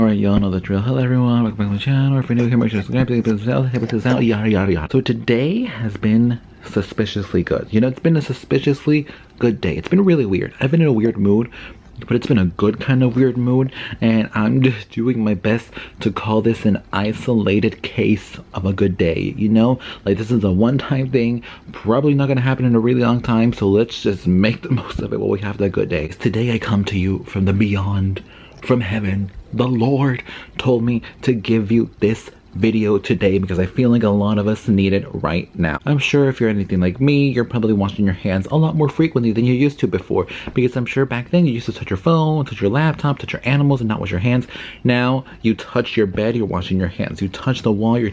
Alright, y'all know the drill. Hello everyone, welcome back to my channel. If you're new here, make sure to subscribe, yada yada yada. So today has been suspiciously good. You know, it's been a suspiciously good day. It's been really weird. I've been in a weird mood, but it's been a good kind of weird mood, and I'm just doing my best to call this an isolated case of a good day. You know, like this is a one-time thing, probably not gonna happen in a really long time, so let's just make the most of it while we have that good day. Today I come to you from the beyond, from heaven. The Lord told me to give you this video today because I feel like a lot of us need it right now. I'm sure if you're anything like me, you're probably washing your hands a lot more frequently than you used to before, because I'm sure back then you used to touch your phone, touch your laptop, touch your animals and not wash your hands. Now you touch your bed, you're washing your hands. You touch the wall, you're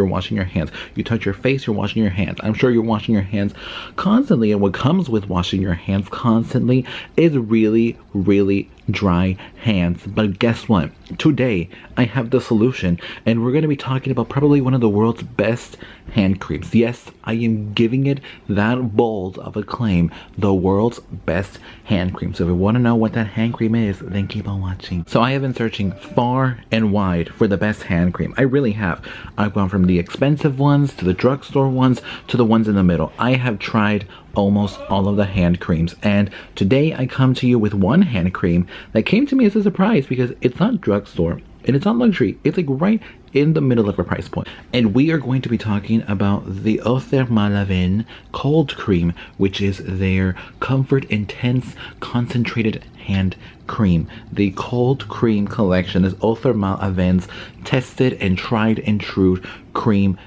washing your hands. You touch your face, you're washing your hands. I'm sure you're washing your hands constantly, and what comes with washing your hands constantly is really dry hands. But guess what? Today I have the solution, and we're going to be talking about probably one of the world's best hand creams. Yes, I am giving it that bold of a claim, the world's best hand cream. So if you want to know what that hand cream is, then keep on watching. So I have been searching far and wide for the best hand cream. I really have. I've gone from the expensive ones to the drugstore ones to the ones in the middle. I have tried almost all of the hand creams, and today I come to you with one hand cream that came to me as a surprise because it's not drugstore and it's not luxury. It's like right in the middle of a price point. And we are going to be talking about the Eau Thermale cold cream, which is their Comfort Intense Concentrated Hand Cream. The cold cream collection is Eau Thermale's tested and tried and true cream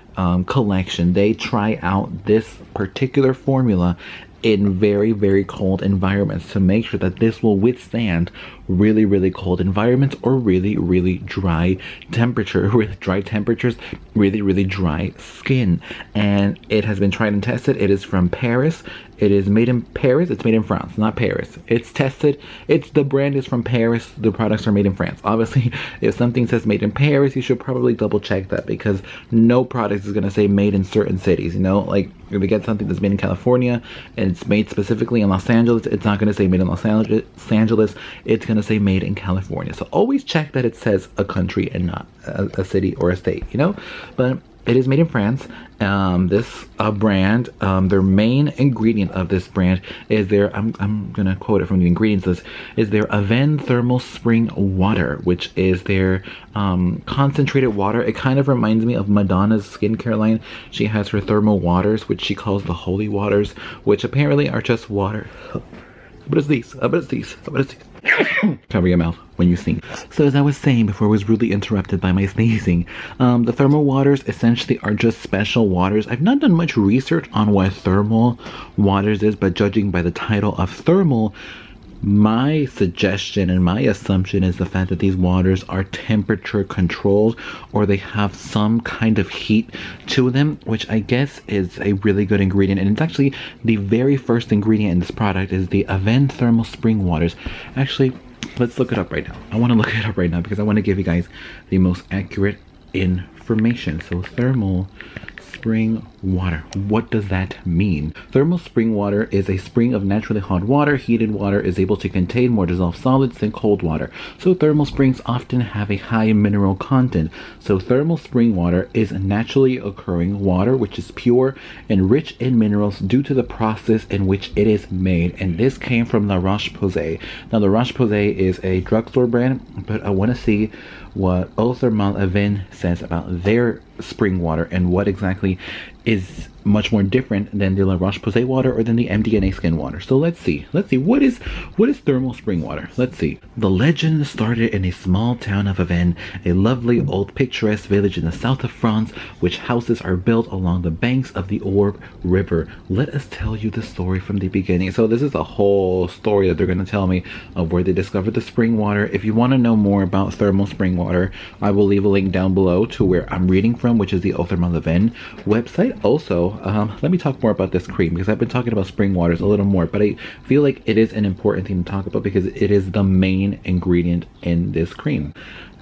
collection. They try out this particular formula in very cold environments to make sure that this will withstand really cold environments or really dry temperature, really dry temperatures, really dry skin. And it has been tried and tested. It is from Paris. It is made in Paris. It's made in France, not Paris. It's tested. The brand is from Paris. The products are made in France. Obviously, if something says made in Paris, you should probably double check that, because no product is going to say made in certain cities. You know, like if you get something that's made in California and it's made specifically in Los Angeles, it's not going to say made in Los Angeles. It's going to say made in California. So always check that it says a country and not a city or a state, you know. But it is made in France. This brand, their main ingredient of this brand is their, I'm gonna quote it from the ingredients list, is their Aven Thermal Spring Water, which is their concentrated water. It kind of reminds me of Madonna's skincare line. She has her thermal waters, which she calls the holy waters, which apparently are just water. But it's these. Cover your mouth when you sneeze. So as I was saying before I was rudely interrupted by my sneezing, the thermal waters essentially are just special waters. I've not done much research on what thermal waters is, but judging by the title of thermal, my suggestion and my assumption is the fact that these waters are temperature controlled, or they have some kind of heat to them, which I guess is a really good ingredient. And it's actually the very first ingredient in this product is the Aven Thermal Spring Waters. Actually, let's look it up right now. I want to look it up right now because I want to give you guys the most accurate information. So thermal spring water. What does that mean? Thermal spring water is a spring of naturally hot water. Heated water is able to contain more dissolved solids than cold water. So thermal springs often have a high mineral content. So thermal spring water is naturally occurring water which is pure and rich in minerals due to the process in which it is made. And this came from La Roche-Posay. Now La Roche-Posay is a drugstore brand, but I want to see what Eau Thermale says about their spring water and what exactly is much more different than the La Roche-Posay water or than the MDNA skin water. So let's see what is thermal spring water. Let's see. The legend started in a small town of Aven, a lovely old picturesque village in the south of France, which houses are built along the banks of the Orbe River. Let us tell you the story from the beginning. So this is a whole story that they're going to tell me of where they discovered the spring water. If you want to know more about thermal spring water, I will leave a link down below to where I'm reading from, which is the Eau Thermale website. Also, let me talk more about this cream because I've been talking about spring waters a little more, but I feel like it is an important thing to talk about because it is the main ingredient in this cream.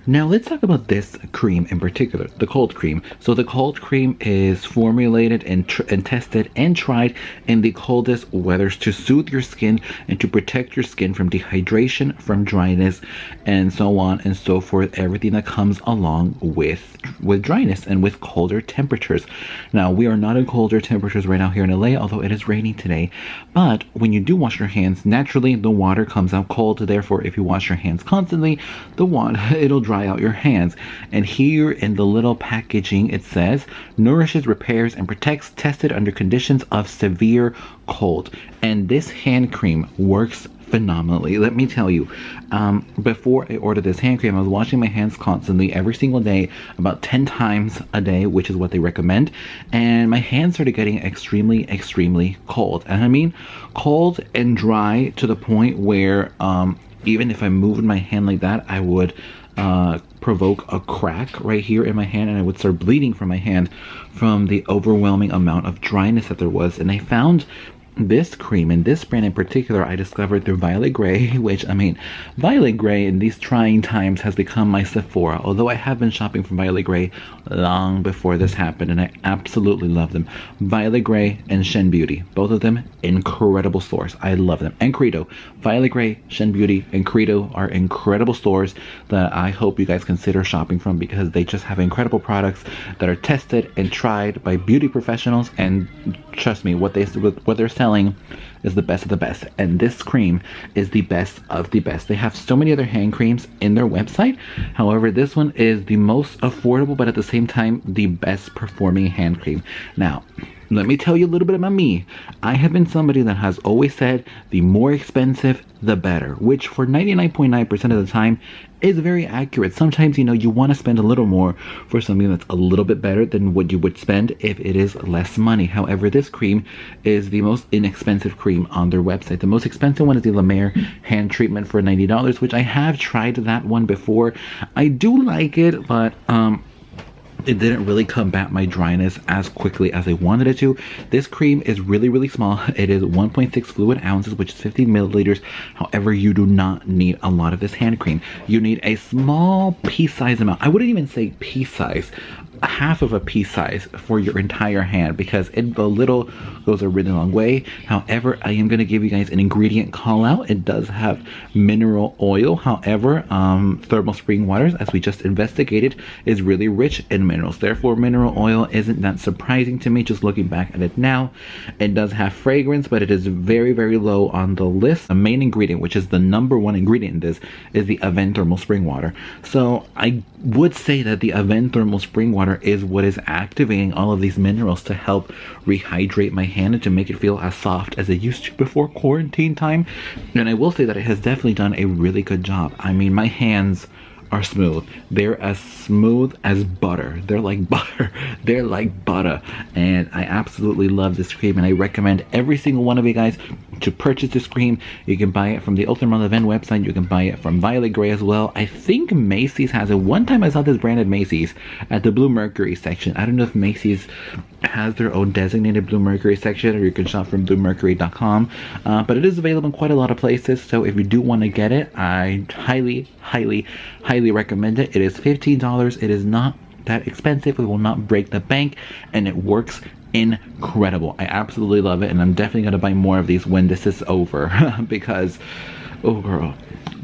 Now let's talk about this cream in particular, the cold cream. So the cold cream is formulated and tested and tried in the coldest weathers to soothe your skin and to protect your skin from dehydration, from dryness, and so on and so forth. Everything that comes along with dryness and with colder temperatures. Now we are not in colder temperatures right now here in LA, although it is raining today. But when you do wash your hands, naturally the water comes out cold. Therefore, if you wash your hands constantly, the water it'll dry out your hands. And here in the little packaging it says nourishes, repairs, and protects, tested under conditions of severe cold. And this hand cream works phenomenally. Let me tell you, before I ordered this hand cream, I was washing my hands constantly every single day, about 10 times a day, which is what they recommend, and my hands started getting extremely cold. And I mean cold and dry to the point where even if I moved my hand like that, I would provoke a crack right here in my hand, and I would start bleeding from my hand from the overwhelming amount of dryness that there was. And I found this cream, and this brand in particular, I discovered through Violet Grey, which, I mean, Violet Grey in these trying times has become my Sephora, although I have been shopping from Violet Grey long before this happened, and I absolutely love them. Violet Grey and Shen Beauty, both of them incredible stores. I love them. And Credo. Violet Grey, Shen Beauty, and Credo are incredible stores that I hope you guys consider shopping from, because they just have incredible products that are tested and tried by beauty professionals, and trust me, what they're selling is the best of the best, and this cream is the best of the best. They have so many other hand creams in their website, however this one is the most affordable but at the same time the best performing hand cream. Now let me tell you a little bit about me. I have been somebody that has always said the more expensive the better, which for 99.9% of the time is very accurate. Sometimes, you know, you want to spend a little more for something that's a little bit better than what you would spend if it is less money. However, this cream is the most inexpensive cream on their website. The most expensive one is the La Mer hand treatment for $90, which I have tried that one before. I do like it, but it didn't really combat my dryness as quickly as I wanted it to. This cream is really small. It is 1.6 fluid ounces, which is 15 milliliters. However, you do not need a lot of this hand cream. You need a small pea size amount. I wouldn't even say pea size. Half of a pea size for your entire hand, because a little goes a really long way. However, I am going to give you guys an ingredient call out. It does have mineral oil. However, thermal spring waters, as we just investigated, is really rich in minerals. Therefore, mineral oil isn't that surprising to me just looking back at it now. It does have fragrance, but it is very low on the list. The main ingredient, which is the #1 ingredient in this, is the Avent thermal spring water. So I would say that the Avent thermal spring water is what is activating all of these minerals to help rehydrate my hand and to make it feel as soft as it used to before quarantine time. And I will say that it has definitely done a really good job. I mean, my hands are smooth. They're as smooth as butter. They're like butter. They're like butter. And I absolutely love this cream, and I recommend every single one of you guys to purchase this cream. You can buy it from the Ultramar Event website. You can buy it from Violet Grey as well. I think Macy's has it. One time I saw this brand at Macy's at the Blue Mercury section. I don't know if Macy's has their own designated Blue Mercury section, or you can shop from bluemercury.com, but it is available in quite a lot of places. So if you do want to get it, I highly recommend it. It is $15. It is not that expensive. It will not break the bank, and it works incredible. I absolutely love it, and I'm definitely going to buy more of these when this is over because, oh girl,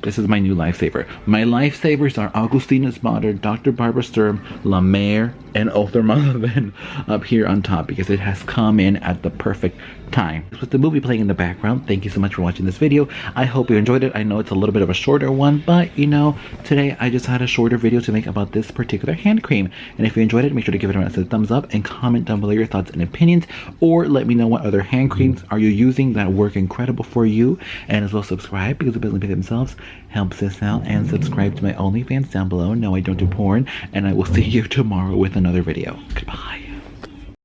this is my new lifesaver. My lifesavers are Augustinus Bader, Dr. Barbara Sturm, La Mer, and Ultramar up here on top, because it has come in at the perfect time. With the movie playing in the background, thank you so much for watching this video. I hope you enjoyed it. I know it's a little bit of a shorter one, but you know, today I just had a shorter video to make about this particular hand cream. And if you enjoyed it, make sure to give it a massive thumbs up and comment down below your thoughts and opinions, or let me know what other hand creams are you using that work incredible for you. And as well, subscribe, because the business themselves helps us out, and subscribe to my OnlyFans down below. No, I don't do porn, and I will see you tomorrow with another video. Goodbye.